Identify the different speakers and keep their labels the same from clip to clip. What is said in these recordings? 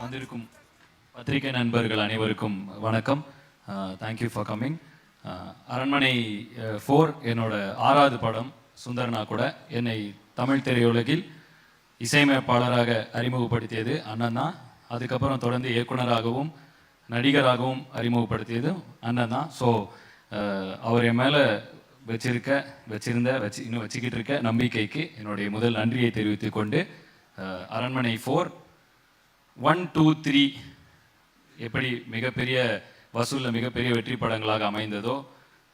Speaker 1: வந்திருக்கும் பத்திரிகை நண்பர்கள் அனைவருக்கும் வணக்கம். Thank you for coming. அரண்மனை 4 என்னோட 6வது படம். சுந்தர்னா கூட என்னை தமிழ் திரையுலகில் இசையமைப்பாளராக அறிமுகப்படுத்தியது அண்ணன் தான். அதுக்கப்புறம் தொடர்ந்து இயக்குனராகவும் நடிகராகவும் அறிமுகப்படுத்தியது அண்ணன் தான். ஸோ அவர் என் மேலே இன்னும் வச்சுக்கிட்டு இருக்க நம்பிக்கைக்கு என்னுடைய முதல் நன்றியை தெரிவித்துக் கொண்டு, அரண்மனை 4 1, 2, 3 எப்படி மிகப்பெரிய வசூலில் மிகப்பெரிய வெற்றி படங்களாக அமைந்ததோ,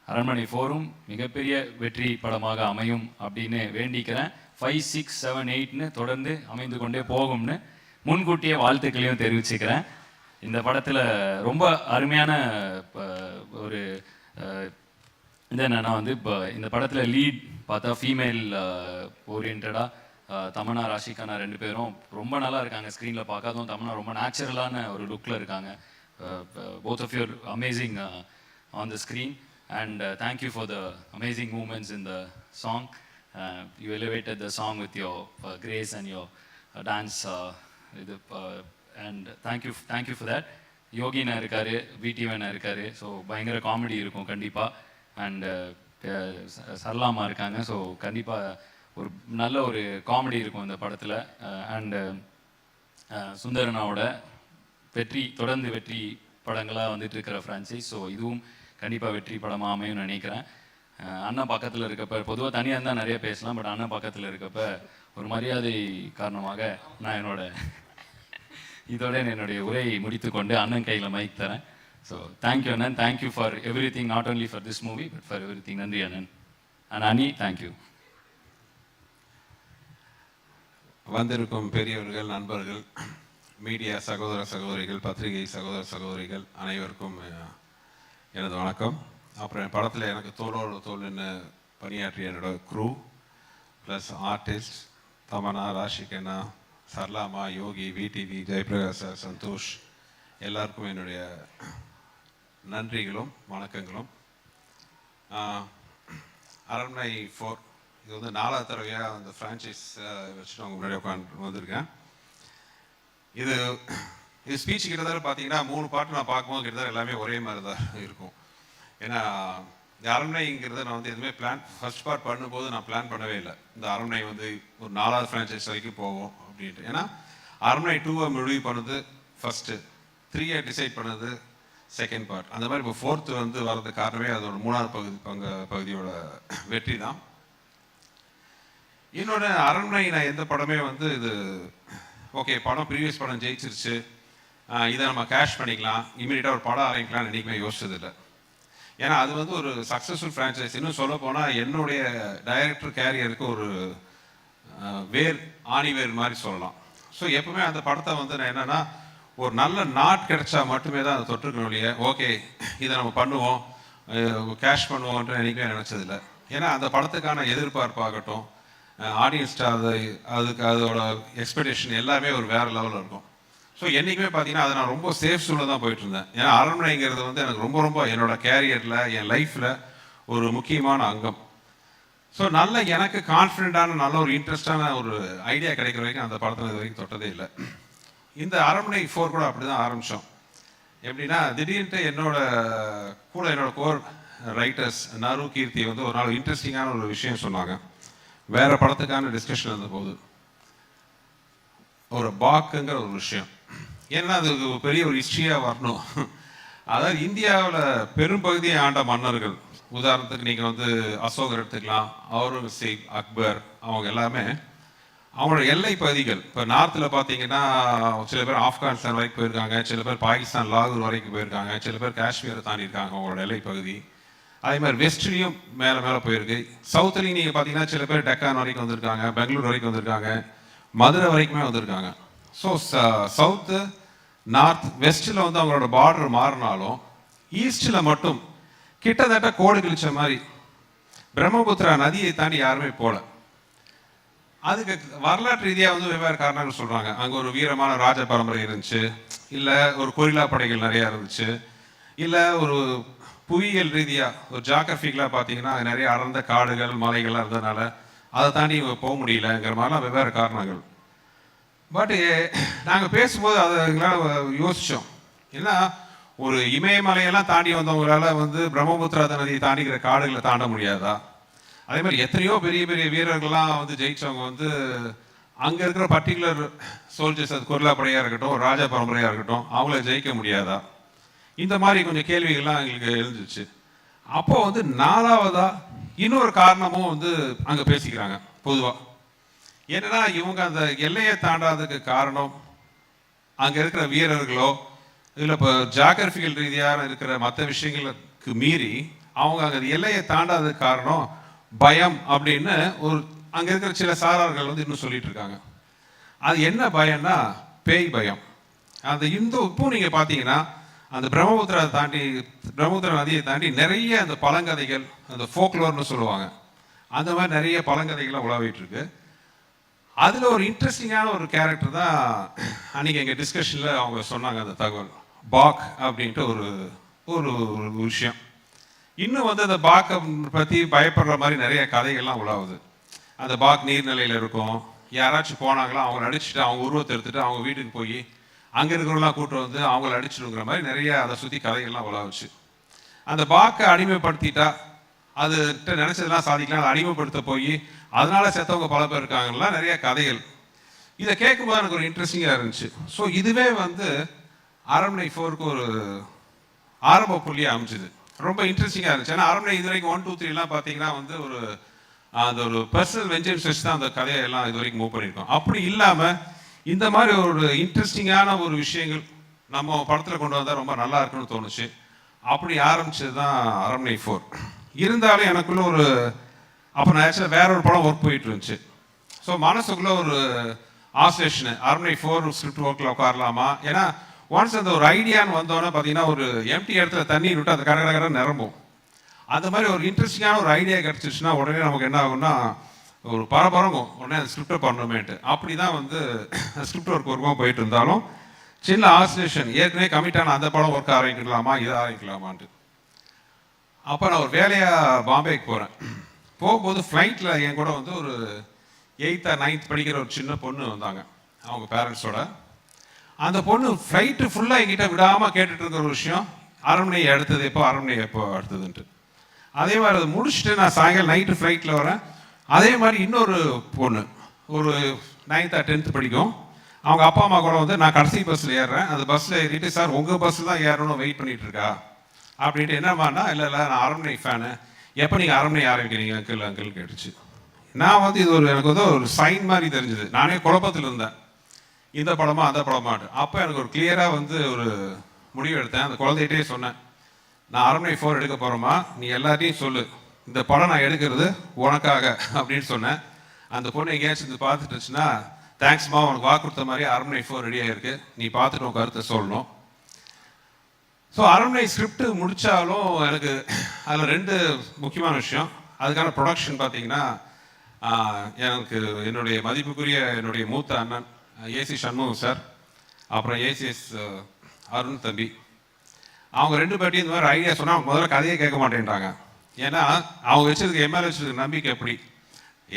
Speaker 1: அரண்மனை 4ம் மிகப்பெரிய வெற்றி படமாக அமையும் அப்படின்னு வேண்டிக்கிறேன். 5, 6, 7, 8ன்னு தொடர்ந்து அமைந்து கொண்டே போகும்னு முன்கூட்டியே வாழ்த்துக்களையும் தெரிவிச்சுக்கிறேன். இந்த படத்தில் ரொம்ப அருமையான ஒரு இது என்னன்னா இப்போ இந்த படத்தில் லீட் பார்த்தா ஃபீமேல் ஓரியன்டாக தமன்னா ராஷிகானா 2 பேரும் ரொம்ப நல்லா இருக்காங்க. ஸ்க்ரீனில் பார்க்காதவும் தமன்னா ரொம்ப நேச்சுரலான ஒரு லுக்கில் இருக்காங்க. both of you are amazing on the screen, and thank you for the amazing movements in the song. You elevated the song with your grace and your dance, and thank you for that. யோகினா இருக்காரு, விடிவனா இருக்காரு, so பயங்கர comedy இருக்கும் கண்டிப்பாக. And சரளாமா இருக்காங்க, so கண்டிப்பாக ஒரு நல்ல ஒரு காமெடி இருக்கும் இந்த படத்தில். அண்டு சுந்தரனாவோட தொடர்ந்து வெற்றி படங்களாக வந்துட்டு இருக்கிற ஃப்ரான்ச்சைஸ். ஸோ இதுவும் கண்டிப்பாக வெற்றி படமாக அமையும்னு நினைக்கிறேன். அண்ணன் பக்கத்தில் இருக்கப்ப பொதுவாக தனியாக இருந்தால் நிறைய பேசலாம், பட் அண்ணன் பக்கத்தில் இருக்கப்ப ஒரு மரியாதை காரணமாக நான் இதோட என்னுடைய உரையை முடித்துக்கொண்டு அண்ணன் கையில் மைக் தரேன். ஸோ தேங்க்யூ அண்ணன், thank you for every thing, not only for this movie but for every thing. நன்றி அண்ணன். அண்ட் அனி, தேங்க்யூ.
Speaker 2: வந்திருக்கும் பெரியவர்கள், நண்பர்கள், மீடியா சகோதர சகோதரிகள், பத்திரிகை சகோதர சகோதரிகள் அனைவருக்கும் எனது வணக்கம். அப்புறம் என் படத்தில் எனக்கு தோளோடு தோல் நின்று பணியாற்றிய என்னோட க்ரூ ப்ளஸ் ஆர்டிஸ்ட் தமன்னா, ராஷிகனா, சர்லாமா, யோகி, விடிவி, ஜெயபிரகாஷ் சார், சந்தோஷ், எல்லாருக்கும் என்னுடைய நன்றிகளும் வணக்கங்களும். அரண்மனை 4 இது வந்து 4வது தடவையாக அந்த ஃப்ரான்ச்சைஸ் வச்சுட்டு அவங்க முன்னாடி உட்காந்து வந்திருக்கேன். இது ஸ்பீச் கிட்டத்தட்ட பார்த்தீங்கன்னா 3 பாட்டு நான் பார்க்கும்போது கிட்டத்தட்ட எல்லாமே ஒரே மாதிரி தான் இருக்கும். ஏன்னா இந்த அரண்மனைங்கிறத நான் வந்து எதுவுமே ஃபர்ஸ்ட் பார்ட் பண்ணும்போது நான் பிளான் பண்ணவே இல்லை. இந்த அரண்மனை வந்து ஒரு 4வது ஃப்ரான்ச்சைஸ் வரைக்கும் போவோம் அப்படின்ட்டு. ஏன்னா அரண்மனை 2 முடிவு பண்ணது ஃபஸ்ட்டு, 3 டிசைட் பண்ணது செகண்ட் பார்ட். அந்த மாதிரி இப்போ 4th வந்து வர்றதுக்கு காரணமே அதோட 3வது பகுதியோட வெற்றி தான். இன்னொன்று, அரண்மனை நான் எந்த படமே வந்து இது ஓகே படம் ப்ரீவியஸ் படம் ஜெயிச்சிருச்சு, இதை நம்ம கேஷ் பண்ணிக்கலாம், இமீடியட்டாக ஒரு படம் ஆரம்பிக்கலாம்னு என்றைக்குமே யோசிச்சதில்லை. ஏன்னா அது வந்து ஒரு சக்ஸஸ்ஃபுல் ஃப்ரான்ச்சைஸ். இன்னும் சொல்ல போனால் என்னுடைய டைரக்டர் கேரியருக்கு ஒரு ஆணிவேர் மாதிரி சொல்லலாம். ஸோ எப்பவுமே அந்த படத்தை வந்து நான் என்னென்னா ஒரு நல்ல நாட் கிடைச்சா மட்டுமே தான் அதை தொற்றுக்கணும் இல்லையா, ஓகே இதை நம்ம பண்ணுவோம் கேஷ் பண்ணுவோம்ன்ற என்றைக்குமே நினச்சதில்லை. ஏன்னா அந்த படத்துக்கான எதிர்பார்ப்பாகட்டும், ஆடியன்ஸ்ட்டு அதுக்கு அதோட எக்ஸ்பெக்டேஷன் எல்லாமே ஒரு வேறு லெவலில் இருக்கும். ஸோ என்றைக்குமே பார்த்தீங்கன்னா அதை நான் ரொம்ப சேஃப் சூழலில் தான் போயிட்டு இருந்தேன். ஏன்னா அரண்மனைங்கிறது வந்து எனக்கு ரொம்ப ரொம்ப என்னோட கேரியரில், என் லைஃப்பில் ஒரு முக்கியமான அங்கம். ஸோ நல்ல எனக்கு கான்ஃபிடென்ட்டான நல்ல ஒரு இன்ட்ரெஸ்டான ஒரு ஐடியா கிடைக்கிற வரைக்கும் அந்த படத்தில் இது வரைக்கும் தொட்டதே இல்லை. இந்த அரண்மனை 4 கூட அப்படி தான் ஆரம்பித்தோம். எப்படின்னா திடீர்னு என்னோட கோர் ரைட்டர்ஸ் நரு, கீர்த்தி வந்து ஒரு நாள் இன்ட்ரெஸ்டிங்கான ஒரு விஷயம் சொன்னாங்க. வேறு படத்துக்கான டிஸ்கஷன் இருந்தபோது ஒரு பாக்குங்கிற ஒரு விஷயம், ஏன்னா அதுக்கு பெரிய ஒரு ஹிஸ்ட்ரியாக வரணும். அதாவது இந்தியாவில் பெரும்பகுதியை ஆண்ட மன்னர்கள், உதாரணத்துக்கு நீங்கள் வந்து அசோகர் எடுத்துக்கலாம், அவுரங்கசீப், அக்பர், அவங்க எல்லாமே அவங்களோட எல்லை பகுதிகள். இப்போ நார்த்தில் பார்த்தீங்கன்னா சில பேர் ஆப்கானிஸ்தான் வரைக்கும் போயிருக்காங்க, சில பேர் பாகிஸ்தான் லாகூர் வரைக்கும் போயிருக்காங்க, சில பேர் காஷ்மீரை தாண்டி இருக்காங்க அவங்களோட எல்லை பகுதி. அதே மாதிரி வெஸ்ட்லேயும் மேலே போயிருக்கு. சவுத்துலேயும் நீங்கள் பார்த்தீங்கன்னா சில பேர் டெக்கான் வரைக்கும் வந்திருக்காங்க, பெங்களூர் வரைக்கும் வந்திருக்காங்க, மதுரை வரைக்குமே வந்திருக்காங்க. ஸோ சவுத்து, நார்த், வெஸ்ட்டில் வந்து அவங்களோட பார்டர் மாறினாலும் ஈஸ்டில் மட்டும் கிட்டத்தட்ட கோடு கிழிச்ச மாதிரி பிரம்மபுத்திரா நதியை தாண்டி யாருமே போகல. அதுக்கு வரலாற்று ரீதியாக வந்து வெவ்வேறு காரணங்கள் சொல்கிறாங்க. அங்கே ஒரு வீரமான ராஜ பரம்பரை இருந்துச்சு, இல்லை ஒரு கொரில்லா படைகள் நிறையா இருந்துச்சு, இல்லை ஒரு புவியியல் ரீதியாக ஒரு ஜாகிரபிக்கலாக பார்த்தீங்கன்னா நிறைய அடர்ந்த காடுகள், மலைகள்லாம் இருந்ததுனால அதை தாண்டி போக முடியலங்கிற மாதிரிலாம் வெவ்வேறு காரணங்கள். பட் நாங்கள் பேசும்போது அதை எங்களால் யோசித்தோம். ஏன்னா ஒரு இமயமலையெல்லாம் தாண்டி வந்தவங்களால வந்து பிரம்மபுத்திரா நதியை தாண்டிக்கிற காடுகளை தாண்ட முடியாதா? அதே மாதிரி எத்தனையோ பெரிய பெரிய வீரர்கள்லாம் வந்து ஜெயிச்சவங்க வந்து அங்கே இருக்கிற பர்டிகுலர் சோல்ஜர்ஸ், அது கொர்லா படையாக இருக்கட்டும், ராஜா பரம்பரையாக இருக்கட்டும், அவங்கள ஜெயிக்க முடியாதா? இந்த மாதிரி கொஞ்சம் கேள்விகள்லாம் எங்களுக்கு எழுந்துச்சு. அப்போ வந்து நாலாவதா இன்னொரு காரணமும் வந்து அங்கே பேசிக்கிறாங்க பொதுவாக. என்னன்னா இவங்க அந்த எல்லையை தாண்டாததுக்கு காரணம் அங்கே இருக்கிற வீரர்களோ இல்லை இப்போ ஜாகிரபிக்கல் ரீதியாக இருக்கிற மற்ற விஷயங்களுக்கு மீறி அவங்க அங்கே எல்லையை தாண்டாததுக்கு காரணம் பயம் அப்படின்னு ஒரு அங்கே இருக்கிற சில சாரார்கள் வந்து இன்னும் சொல்லிட்டு இருக்காங்க. அது என்ன பயம்னா பேய் பயம். அந்த இப்போ நீங்கள் பார்த்தீங்கன்னா அந்த பிரம்மபுத்திரா நதியை தாண்டி நிறைய அந்த பழங்கதைகள், அந்த ஃபோக்லோர்னு சொல்லுவாங்க, அந்த மாதிரி நிறைய பழங்கதைகள்லாம் உலாவிட்டு இருக்கு. அதில் ஒரு இன்ட்ரெஸ்டிங்கான ஒரு கேரக்டர் தான் அன்றைக்கி எங்கள் டிஸ்கஷனில் அவங்க சொன்னாங்க. அந்த தகவல் பாக் அப்படின்ட்டு ஒரு ஒரு விஷயம். இன்னும் வந்து அந்த பாக்கை பற்றி பயப்படுற மாதிரி நிறைய கதைகள்லாம் உலாவுது. அந்த பாக் நீர்நிலையில் இருக்கும், யாராச்சும் போனாங்களா அவங்கள அடிச்சுட்டு அவங்க உருவத்தை எடுத்துட்டு அவங்க வீட்டுக்கு போய் அங்கே இருக்கிறவங்களாம் கூட்டு வந்து அவங்கள அடிச்சுடுங்கிற மாதிரி நிறைய அதை சுற்றி கதைகள்லாம் உலாவுச்சு. அந்த பாக்கை அடிமைப்படுத்திட்டா அது நினைச்சதெல்லாம் சாதிக்கலாம், அதை அடிமைப்படுத்த போய் அதனால செத்தவங்க பல பேர் இருக்காங்கலாம் நிறைய கதைகள். இதை கேட்கும்போது எனக்கு ஒரு இன்ட்ரெஸ்டிங்காக இருந்துச்சு. ஸோ இதுவே வந்து அரண்மனை 4க்கு ஒரு ஆரம்ப புள்ளியாக அமைச்சுது. ரொம்ப இன்ட்ரெஸ்டிங்காக இருந்துச்சு. ஏன்னா அரண்மனை இது வரைக்கும் 1, 2, 3 பார்த்தீங்கன்னா வந்து ஒரு அந்த ஒரு பர்சனல் வெஞ்சன்ஸ் வச்சு தான் அந்த கதையை எல்லாம் இது வரைக்கும் மூவ் பண்ணியிருக்கோம். அப்படி இல்லாமல் இந்த மாதிரி ஒரு இன்ட்ரெஸ்டிங்கான ஒரு விஷயங்கள் நம்ம படத்தில் கொண்டு வந்தால் ரொம்ப நல்லா இருக்குன்னு தோணுச்சு. அப்படி ஆரம்பிச்சது தான் அரண்மனை 4. இருந்தாலும் எனக்குள்ள ஒரு அப்போ நான் ஆக்சுவலாக வேற ஒரு படம் ஒர்க் போயிட்டு இருந்துச்சு. ஸோ மனசுக்குள்ள ஒரு ஆசோசியேஷன் அரண்மனை 4 ஸ்கிரிப்ட் ஒர்க்கில் உட்காரலாமா? ஏன்னா ஒன்ஸ் அந்த ஒரு ஐடியான்னு வந்தோன்னே பார்த்தீங்கன்னா ஒரு எம்டி இடத்துல தண்ணி விட்டு அந்த கடை நிரம்பும். அந்த மாதிரி ஒரு இன்ட்ரெஸ்டிங்கான ஒரு ஐடியா கிடச்சிச்சுன்னா உடனே நமக்கு என்ன ஆகும்னா ஒரு பரபரங்கும் உடனே அந்த ஸ்கிரிப்டை பண்ணணுமேட்டு. அப்படி தான் வந்து ஸ்கிரிப்ட் ஒர்க் ஒர்க்கும் போயிட்டு இருந்தாலும் சின்ன ஆசோசியேஷன் ஏற்கனவே கமிட்டான அந்த படம் ஒர்க் ஆரம்பிக்கலாமா இதை ஆரம்பிக்கலாமான்ட்டு. அப்போ நான் ஒரு வேலையாக பாம்பேக்கு போகிறேன். போகும்போது ஃப்ளைட்டில் என் கூட வந்து ஒரு 8th or 9th படிக்கிற ஒரு சின்ன பொண்ணு வந்தாங்க அவங்க பேரண்ட்ஸோட. அந்த பொண்ணு ஃப்ளைட்டு ஃபுல்லாக என்கிட்ட விடாமல் கேட்டுட்டு இருக்கிற ஒரு விஷயம், அரண்மனை எப்போ அடுத்ததுன்ட்டு. அதே மாதிரி அதை முடிச்சுட்டு நான் சாயங்காலம் நைட்டு ஃப்ளைட்டில் வரேன். அதே மாதிரி இன்னொரு பொண்ணு ஒரு 9th or 10th படிக்கும். அவங்க அப்பா அம்மா கூட வந்து நான் கடைசி பஸ்ஸில் ஏறுறேன். அந்த பஸ்ஸில் ஏறிட்டு சார் உங்கள் பஸ்ஸில் தான் ஏறணும் வெயிட் பண்ணிகிட்டு இருக்கா அப்படின்ட்டு. என்னம்மாண்ணா இல்லை நான் அரண்மனை ஃபேனு, எப்போ நீங்கள் அரண்மனை ஆரம்பிக்கிறீங்க அங்கிள் கேட்டுச்சு. நான் வந்து இது எனக்கு வந்து ஒரு சைன் மாதிரி தெரிஞ்சுது. நானே குழப்பத்தில் இருந்தேன், இந்த படமா அந்த படமாட்டு. அப்போ எனக்கு ஒரு கிளியராக வந்து ஒரு முடிவு எடுத்தேன். அந்த குழந்தைகிட்டே சொன்னேன், நான் அரண்மனை 4 எடுக்க போகிறோமா, நீ எல்லாத்தையும் சொல்லு, இந்த படம் நான் எடுக்கிறது உனக்காக அப்படின்னு சொன்னேன். அந்த பொண்ணு எங்கேயாச்சும் இது பார்த்துட்டுச்சுன்னா தேங்க்ஸ்மா, உனக்கு வாக்கு கொடுத்த மாதிரி அரண்மனை 4 ரெடியாக இருக்குது, நீ பார்த்துட்டு உன் கருத்தை சொல்லணும். ஸோ அரண்மனை ஸ்கிரிப்ட் முடித்தாலும் எனக்கு அதில் 2 முக்கியமான விஷயம். அதுக்கான ப்ரொடக்ஷன் பார்த்தீங்கன்னா எனக்கு என்னுடைய மதிப்புக்குரிய என்னுடைய மூத்த அண்ணன் ஏசி சண்முகம் சார், அப்புறம் ஏசிஎஸ் அருண் தம்பி, அவங்க 2 பேர்ட்டையும் இந்த மாதிரி ஐடியா சொன்னால் முதல்ல கதையை கேட்க மாட்டேன்ட்டாங்க. ஏன்னா அவங்க வச்சதுக்கு எம்எல்ஏ வச்சதுக்கு நம்பிக்கை எப்படி,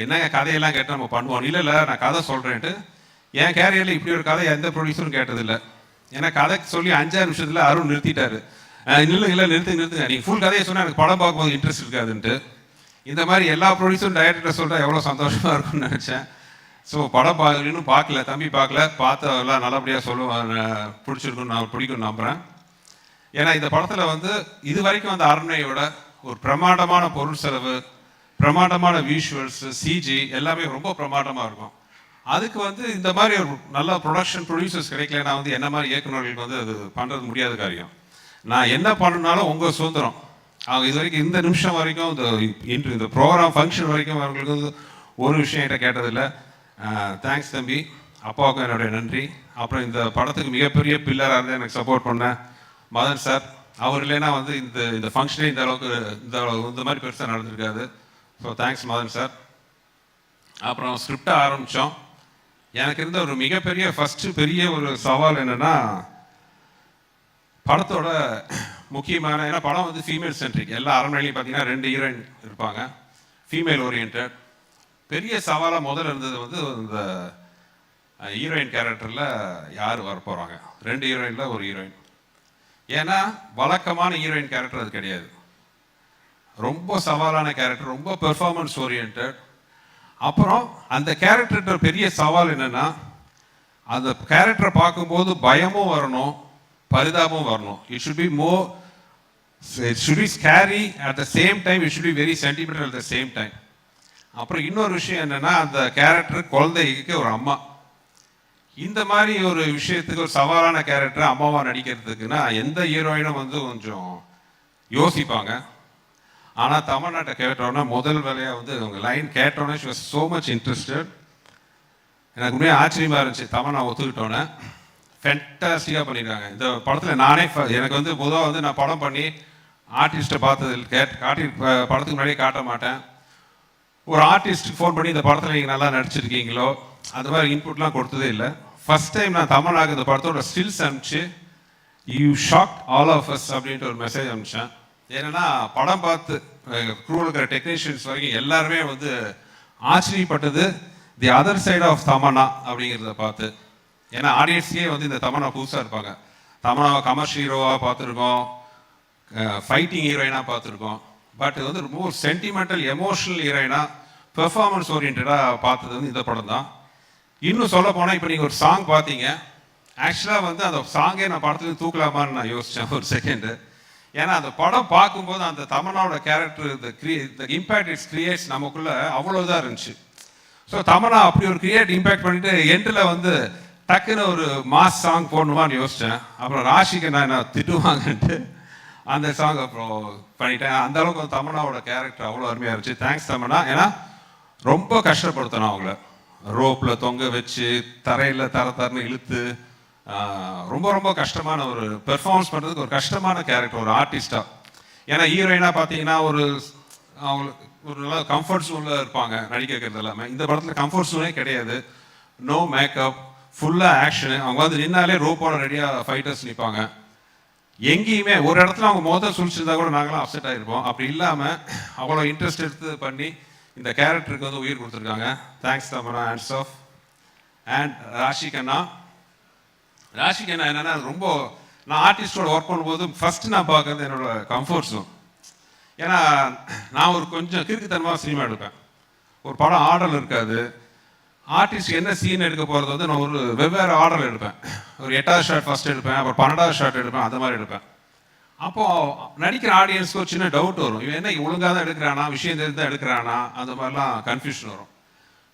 Speaker 2: என்ன கதையெல்லாம் கேட்டு நம்ம பண்ணுவோம். இல்லை நான் கதை சொல்கிறேன்ட்டு என் கேரியரில் இப்படி ஒரு கதை எந்த ப்ரொடியூசரும் கேட்டதில்லை. ஏன்னா கதை சொல்லி 5-6 நிமிஷத்தில் அருண் நிறுத்திட்டாரு. இல்லை நிறுத்துங்க, நீங்கள் ஃபுல் கதையை சொன்னால் எனக்கு படம் பார்க்கும்போது இன்ட்ரெஸ்ட் இருக்காதுன்ட்டு. இந்த மாதிரி எல்லா ப்ரொடியூசரும் டைரக்டர் சொல்கிறா எவ்வளோ சந்தோஷமாக இருக்கும்னு நினச்சேன். ஸோ படம் இன்னும் பார்க்கல, தம்பி பார்த்தவெல்லாம் நல்லபடியாக சொல்லுவாங்க, பிடிக்கும்னு நம்புகிறேன். ஏன்னா இந்த படத்தில் வந்து இது வரைக்கும் அந்த அரண்மனையோட ஒரு பிரமாண்டமான பொருள் செலவு, பிரமாண்டமான விஷுவல்ஸ், சிஜி எல்லாமே ரொம்ப பிரமாண்டமாக இருக்கும். அதுக்கு வந்து இந்த மாதிரி ஒரு நல்ல ப்ரொடக்ஷன் ப்ரொடியூசர்ஸ் கிடைக்கலன்னா வந்து என்ன மாதிரி இயக்குநர்களுக்கு வந்து அது பண்ணுறது முடியாத காரியம். நான் என்ன பண்ணணுனாலும் உங்கள் சுதந்திரம். அவங்க இது வரைக்கும் இந்த நிமிஷம் வரைக்கும் இந்த ப்ரோக்ராம் ஃபங்க்ஷன் வரைக்கும் அவங்களுக்கு வந்து ஒரு விஷயம் என்கிட்ட கேட்டதில்லை. தேங்க்ஸ் தம்பி, அப்பாவுக்கும் என்னுடைய நன்றி. அப்புறம் இந்த படத்துக்கு மிகப்பெரிய பில்லராக இருந்து எனக்கு சப்போர்ட் பண்ண மதன் சார், அவர் இல்லைன்னா வந்து இந்த ஃபங்க்ஷனே இந்த அளவுக்கு இந்த மாதிரி பெருசாக நடந்திருக்காது. So thanks Madan sir. அப்புறம் ஸ்கிரிப்டை ஆரம்பித்தோம். எனக்கு இருந்த ஒரு மிகப்பெரிய ஃபஸ்ட்டு பெரிய ஒரு சவால் என்னென்னா படத்தோட முக்கியமான, ஏன்னா படம் வந்து ஃபீமேல் சென்ட்ரிக், எல்லா அரண்மனையிலையும் பார்த்தீங்கன்னா 2 ஹீரோயின் இருப்பாங்க, ஃபீமேல் ஓரியன்ட். பெரிய சவாலாக முதல்ல இருந்தது வந்து இந்த ஹீரோயின் கேரக்டரில் யார் வர போகிறாங்க? 2 ஹீரோயினில் ஒரு ஹீரோயின். ஏன்னா வழக்கமான ஹீரோயின் கேரக்டர் அது கிடையாது. ரொம்ப சவாலான கேரக்டர், ரொம்ப பெர்ஃபார்மன்ஸ் ஓரியன்ட். அப்புறம் அந்த கேரக்டர்கிட்ட பெரிய சவால் என்னென்னா, அந்த கேரக்டரை பார்க்கும்போது பயமும் வரணும், பரிதாபமும் வரணும். It should be more, it should be scary at the same time, it should be very sentimental at the same time. அப்புறம் இன்னொரு விஷயம் என்னன்னா, அந்த கேரக்டர் குழந்தைக்கு ஒரு அம்மா. இந்த மாதிரி ஒரு விஷயத்துக்கு ஒரு சவாலான கேரக்டர் அம்மாவா நடிக்கிறதுக்குன்னா எந்த ஹீரோயினும் வந்து கொஞ்சம் யோசிப்பாங்க. ஆனால் தமிழ்நாட்டை கேட்டோன்னா முதல் வேலையாக வந்து அவங்க லைன் கேட்டோன்னே she was so much interested. எனக்கு உண்மையாக ஆச்சரியமாக இருந்துச்சு. நான் ஒத்துக்கிட்டோன்னே ஃபென்டாஸ்டிக்காக பண்ணியிருக்காங்க இந்த படத்தில். நானே எனக்கு வந்து பொதுவாக வந்து நான் படம் பண்ணி ஆர்டிஸ்ட்டை பார்த்ததில் காட்டி படத்துக்கு முன்னாடியே காட்ட மாட்டேன். ஒரு ஆர்டிஸ்ட்டுக்கு ஃபோன் பண்ணி இந்த படத்தில் நீங்கள் நல்லா நடிச்சிருக்கீங்களோ அது மாதிரி இன்புட்லாம் கொடுத்ததே இல்லை. ஃபர்ஸ்ட் டைம் நான் தமிழ்நாடு இந்த படத்தோட ஸ்டில்ஸ் அனுப்பிச்சு you shock all of us அப்படின்ட்டு ஒரு மெசேஜ் அனுப்பிச்சேன். ஏன்னா படம் பார்த்து க்ரூவில் இருக்கிற டெக்னீஷியன்ஸ் வரைக்கும் எல்லாருமே வந்து ஆச்சரியப்பட்டது the other side of Tamannaah அப்படிங்கிறத பார்த்து. ஏன்னா ஆடியன்ஸே வந்து இந்த தமன்னா புதுசாக இருப்பாங்க. தமன்னாவை கமர்ஷியல் ஹீரோவாக பார்த்துருக்கோம், ஃபைட்டிங் ஹீரோயினாக பார்த்துருக்கோம். பட் இது வந்து ரொம்ப ஒரு சென்டிமெண்டல் எமோஷனல் ஹீரோயினாக பெர்ஃபார்மன்ஸ் ஓரியன்டாக பார்த்தது வந்து இந்த படம் தான். இன்னும் சொல்ல போனால் இப்போ நீங்கள் ஒரு சாங் பார்த்தீங்க. ஆக்சுவலாக வந்து அந்த சாங்கே நான் படத்துலேருந்து தூக்கலாமான்னு நான் யோசித்தேன் ஒரு செகண்டு. ஏன்னா அந்த படம் பார்க்கும்போது அந்த தமன்னாவோட கேரக்டர் இந்த இம்பேக்ட் இட்ஸ் கிரியேட்ஸ் நமக்குள்ளே அவ்வளோதான் இருந்துச்சு. ஸோ தமன்னா அப்படி ஒரு கிரியேட் இம்பேக்ட் பண்ணிட்டு எண்டில் வந்து டக்குன்னு ஒரு மாஸ் சாங் போடணுமான்னு யோசித்தேன். அப்புறம் ராஷிக்கு நான் திட்டுவாங்கன்ட்டு அந்த சாங் அப்புறம் பண்ணிட்டேன். அந்த அளவுக்கு தமன்னாவோட கேரக்டர் அவ்வளோ அருமையாக இருந்துச்சு. தேங்க்ஸ் தமன்னா. ஏன்னா ரொம்ப கஷ்டப்படுத்தணும் அவங்கள. ரோப்பில் தொங்க வச்சு தரையில் தரன்னு இழுத்து ரொம்ப ரொம்ப கஷ்டமான ஒரு பெர்ஃபார்மன்ஸ் பண்ணுறதுக்கு ஒரு கஷ்டமான கேரக்டர் ஒரு ஆர்டிஸ்டாக. ஏன்னா ஹீரோயினாக பார்த்தீங்கன்னா அவங்களுக்கு ஒரு நல்ல கம்ஃபர்ட் ஜோனில் இருப்பாங்க நடிக்க வைக்கிறது எல்லாமே. இந்த படத்தில் கம்ஃபர்ட் ஜோனே கிடையாது. நோ மேக்கப், ஃபுல்லாக ஆக்ஷனு. அவங்க வந்து நின்னாலே ரோப்போட ரெடியாக ஃபைட்டர்ஸ் நிற்பாங்க. எங்கேயுமே ஒரு இடத்துல அவங்க மொதல் சுழிச்சிருந்தா கூட நாங்களாம் அப்செட் ஆகிருப்போம். அப்படி இல்லாமல் அவ்வளோ இன்ட்ரெஸ்ட் எடுத்து பண்ணி இந்த கேரக்டருக்கு வந்து உயிர் கொடுத்துருக்காங்க. Thanks Tamannaah, hands off. And Raashi Khanna என்னன்னா ரொம்ப நான் ஆர்டிஸ்டோட ஒர்க் பண்ணும்போது ஃபர்ஸ்ட் நான் பார்க்கறது என்னோட கம்ஃபர்ட் ஜோன். ஏன்னா நான் ஒரு கொஞ்சம் கிறுக்குத்தனமாக சினிமா எடுப்பேன். ஒரு படம் ஆர்டர் இருக்காது. ஆர்டிஸ்ட் என்ன சீன் எடுக்க போகிறது வந்து நான் ஒரு வெவ்வேறு ஆர்டர் எடுப்பேன். ஒரு 8வது ஷாட் ஃபர்ஸ்ட் எடுப்பேன், அப்புறம் 12வது ஷாட் எடுப்பேன், அந்த மாதிரி எடுப்பேன். அப்போது நடிக்கிற ஆடியன்ஸ்க்கு ஒரு சின்ன டவுட் வரும். இவன் என்ன ஒழுங்காக தான் எடுக்கிறானா, விஷயம் தெரிஞ்சு தான் எடுக்கிறானா, அந்த மாதிரிலாம் கன்ஃபியூஷன் வரும்.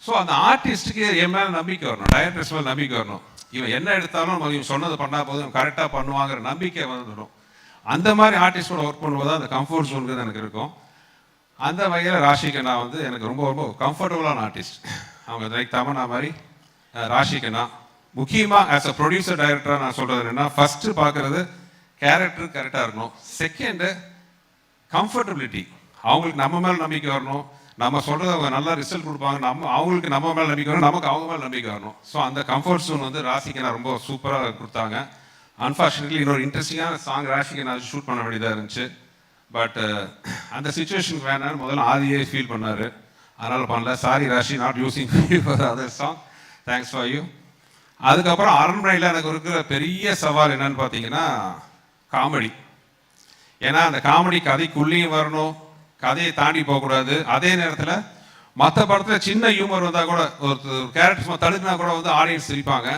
Speaker 2: ஸோ அந்த ஆர்டிஸ்ட்டுக்கு என் மேலே நம்பிக்கை வரணும், டைரக்டர்ஸ் மேலே நம்பிக்கை வரணும். இவன் என்ன எடுத்தாலும் நம்ம இவன் சொன்னது பண்ணால் போதும் கரெக்டாக பண்ணுவாங்கிற நம்பிக்கை வந்துடும். அந்த மாதிரி ஆர்டிஸ்டோட ஒர்க் பண்ணும்போது அந்த கம்ஃபர்ட் ஜோனுக்கு எனக்கு இருக்கும். அந்த வகையில் ராஷிகண்ணா வந்து எனக்கு ரொம்ப ரொம்ப கம்ஃபர்டபுளான ஆர்டிஸ்ட். அவங்க லைக் தமன்னா மாதிரி ராஷிகண்ணா. முக்கியமாக ஆஸ் அ ப்ரொடியூசர் டைரக்டராக நான் சொல்கிறது என்னென்னா, ஃபஸ்ட்டு பார்க்குறது கேரக்டர் கரெக்டாக இருக்கணும். Second comfortability. அவங்களுக்கு நம்ம மேலே நம்பிக்கை வரணும். நம்ம சொல்கிறது அவங்க நல்லா ரிசல்ட் கொடுப்பாங்க. அவங்களுக்கு நம்ம மேலே நம்பிக்கை வரணும், நமக்கு அவங்க மேலே நம்பிக்கை வரணும். ஸோ அந்த கம்ஃபர்ட் ஜோன் வந்து ராஷிகண்ணா ரொம்ப சூப்பராக கொடுத்தாங்க. அன்ஃபார்ச்சுனேட்லி இன்னொரு இன்ட்ரெஸ்டிங்கான சாங் ராஷிகண்ணா ஷூட் பண்ண வேண்டியதாக இருந்துச்சு. பட் அந்த சுச்சுவேஷனுக்கு வேணான்னு முதல்ல ஆதியே ஃபீல் பண்ணார். அதனால் பண்ணல. Sorry Raashi, not using for other song. Thanks for you. அதுக்கப்புறம் அரண்மனையில் எனக்கு இருக்கிற பெரிய சவால் என்னன்னு பார்த்தீங்கன்னா காமெடி. ஏன்னா அந்த காமெடி கதைக்குள்ளேயும் வரணும், கதையை தாண்டி போகக்கூடாது. அதே நேரத்தில் மற்ற படத்தில் சின்ன ஹியூமர் வந்தால் கூட ஒரு கேரக்டர்ஸ் தடுக்கினா கூட வந்து ஆடியன்ஸ் சிரிப்பாங்க.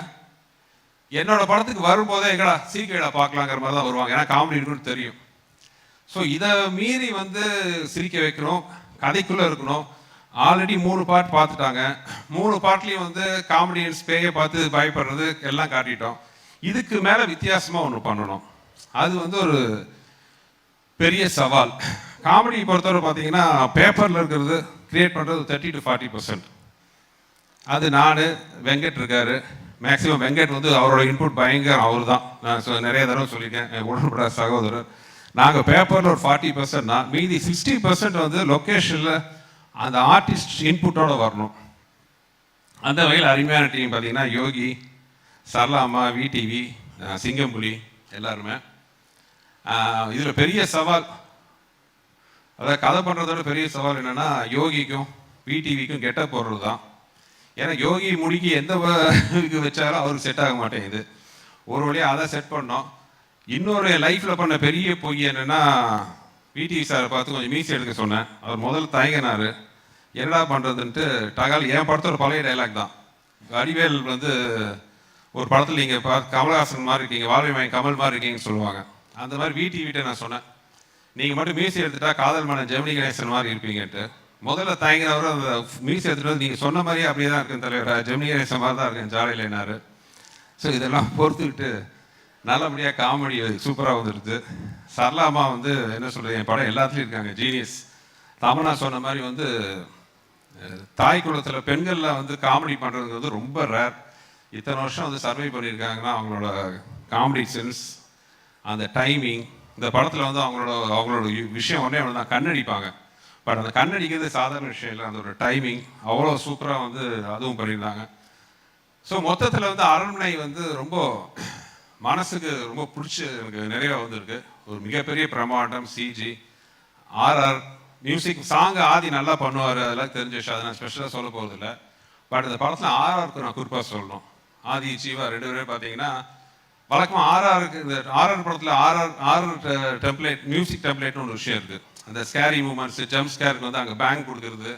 Speaker 2: என்னோட படத்துக்கு வரும்போதே எங்கடா சீக்கிரடா பார்க்கலாங்கிற மாதிரி தான் வருவாங்க. ஏன்னா காமெடி இருக்குன்னு தெரியும். ஸோ இதை மீறி வந்து சிரிக்க வைக்கணும், கதைக்குள்ளே இருக்கணும். ஆல்ரெடி 3 பார்ட் பார்த்துட்டாங்க. 3 பார்ட்லேயும் வந்து காமெடியன்ஸ் பேயை பார்த்து பயப்படுறது எல்லாம் காட்டிட்டோம். இதுக்கு மேலே வித்தியாசமாக ஒன்று பண்ணணும். அது வந்து ஒரு பெரிய சவால். காமெடி பொறுத்தவரை பார்த்தீங்கன்னா பேப்பரில் இருக்கிறது கிரியேட் பண்ணுறது 30 to 40%. அது நான் வெங்கட் இருக்கார். மேக்ஸிமம் வெங்கட் வந்து அவரோட இன்புட் பயங்கரம். அவர் தான் நான் நிறைய தடவை சொல்லியிருக்கேன், உடன்பட சகோதரர். நாங்கள் பேப்பரில் ஒரு 40%னா மீதி 60% வந்து லொக்கேஷனில் அந்த ஆர்டிஸ்ட் இன்புட்டோடு வரணும். அந்த வகையில் அருமையான டீம் பார்த்தீங்கன்னா யோகி, சரளாமா, விடிவி, சிங்கம்புலி எல்லாருமே. இதில் பெரிய சவால், அதாவது கதை பண்ணுறதோட பெரிய சவால் என்னென்னா யோகிக்கும் விடிவிக்கும் கெட்ட போடுறது தான். ஏன்னா யோகி முடிக்கு எந்த இதுக்கு வச்சாலும் அவருக்கு செட் ஆக மாட்டேங்குது. ஒரு வழியாக அதை செட் பண்ணோம். இன்னொரு லைஃப்பில் பண்ண பெரிய பொய் என்னென்னா, பிடிவி சாரை பார்த்து கொஞ்சம் மீசி எடுக்க சொன்னேன். அவர் முதல்ல தயங்கினார். என்னடா பண்ணுறதுன்ட்டு டகால் என் படத்தோட பழைய டைலாக் தான். வடிவேல் வந்து ஒரு படத்தில் நீங்கள் கமல்ஹாசன் மாதிரி இருக்கீங்க, வாழ்வை கமல் மாதிரி இருக்கீங்கன்னு சொல்லுவாங்க. அந்த மாதிரி வீட்டை நான் சொன்னேன், நீங்கள் மட்டும் மீசி எடுத்துட்டா காதல் மன்னன் ஜெமினி கணேசன் மாதிரி இருப்பீங்கன்ட்டு. முதல்ல தயங்கினவரும் அந்த மீசி எடுத்துகிட்டு நீங்கள் சொன்ன மாதிரியே அப்படியே தான் இருக்குன்னு தலைவர், ஜெமினி கணேசன் மாதிரி தான் இருக்கேன் ஜாலியில் என்னாரு. ஸோ இதெல்லாம் பொறுத்துக்கிட்டு நல்லபடியாக காமெடி சூப்பராக வந்துடுது. சரளாமா வந்து என்ன சொல்கிறது, என் படம் எல்லாத்துலேயும் இருக்காங்க, ஜீனியஸ். தமனா சொன்ன மாதிரி வந்து தாய் குலத்தில் பெண்களில் வந்து காமெடி பண்ணுறது வந்து ரொம்ப ரேர். இத்தனை வருஷம் வந்து சர்வை பண்ணியிருக்காங்கன்னா அவங்களோட காமெடி சென்ஸ், அந்த டைமிங். இந்த படத்தில் வந்து அவங்களோட விஷயம் ஒன்றே ஒன்று தான், கண்ணடிப்பாங்க. பட் அந்த கண்ணடிக்கிறது சாதாரண விஷயம் இல்லை, அந்த ஒரு டைமிங் அவ்வளோ சூப்பராக வந்து அதுவும் பண்ணியிருந்தாங்க. ஸோ மொத்தத்தில் வந்து அரண்மனை வந்து ரொம்ப மனசுக்கு ரொம்ப பிடிச்ச எனக்கு நிறைய வந்துருக்கு. ஒரு மிகப்பெரிய பிரமாண்டம், சிஜி, ஆர்ஆர் மியூசிக், சாங்கு ஆதி நல்லா பண்ணுவார், அதெல்லாம் தெரிஞ்ச விஷயம், அதை நான் ஸ்பெஷலாக சொல்ல போகிறதில்ல. பட் இந்த படத்தில் ஆர்ஆருக்கு நான் குறிப்பாக சொல்லணும். ஆதி ஜீவா 2 பேரும் பார்த்தீங்கன்னா வழக்கமாக ஆர்ஆருக்கு, இந்த ஆர்ஆர் படத்தில் ஆர்ஆர் டெம்ப்ளேட், மியூசிக் டெம்ப்ளேட்னு ஒரு விஷயம் இருக்குது. அந்த ஸ்கேரி மூமெண்ட்ஸு, ஜம்ப் ஸ்கேருக்கு வந்து அங்கே பேங்க் கொடுக்குறது,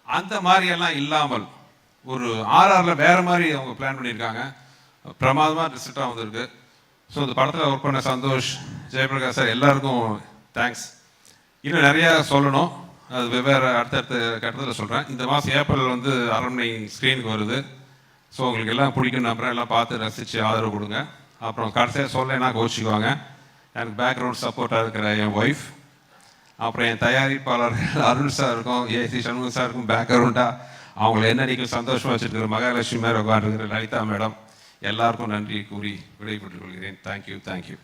Speaker 2: அந்த மாதிரியெல்லாம் இல்லாமல் ஒரு ஆர்ஆரில் வேறு மாதிரி அவங்க பிளான் பண்ணியிருக்காங்க. பிரமாதமாக ரிசல்ட்டாக வந்திருக்கு. ஸோ இந்த படத்தில் ஒர்க் பண்ண சந்தோஷ், ஜெயபிரகாஷ் சார் எல்லாருக்கும் தேங்க்ஸ். இன்னும் நிறையா சொல்லணும், அது வெவ்வேறு அடுத்தடுத்த கட்டத்தில் சொல்கிறேன். இந்த மாதம் ஏப்ரல் வந்து அரண்மனை ஸ்க்ரீனுக்கு வருது. ஸோ உங்களுக்கு எல்லாம் பிடிக்கும் நம்புறேன், எல்லாம் பார்த்து ரசித்து ஆதரவு கொடுங்க. அப்புறம் கடைசியாக சொல்லலைன்னா கோச்சிக்குவாங்க. எனக்கு பேக்ரவுண்ட் சப்போர்ட்டாக இருக்கிற என் ஒய்ஃப், அப்புறம் என் தயாரிப்பாளர் அருண் சார் இருக்கும், ஏசி சண்முகம் சார் இருக்கும் பேக்ரவுண்டாக. அவங்கள என்னடிக்கும் சந்தோஷமாக வச்சுருக்கிற மகாலட்சுமி மேலே உட்காந்துருக்கிற லலிதா மேடம், எல்லாருக்கும் நன்றி கூறி விடைபெற்றுக் கொள்கிறேன். தேங்க்யூ.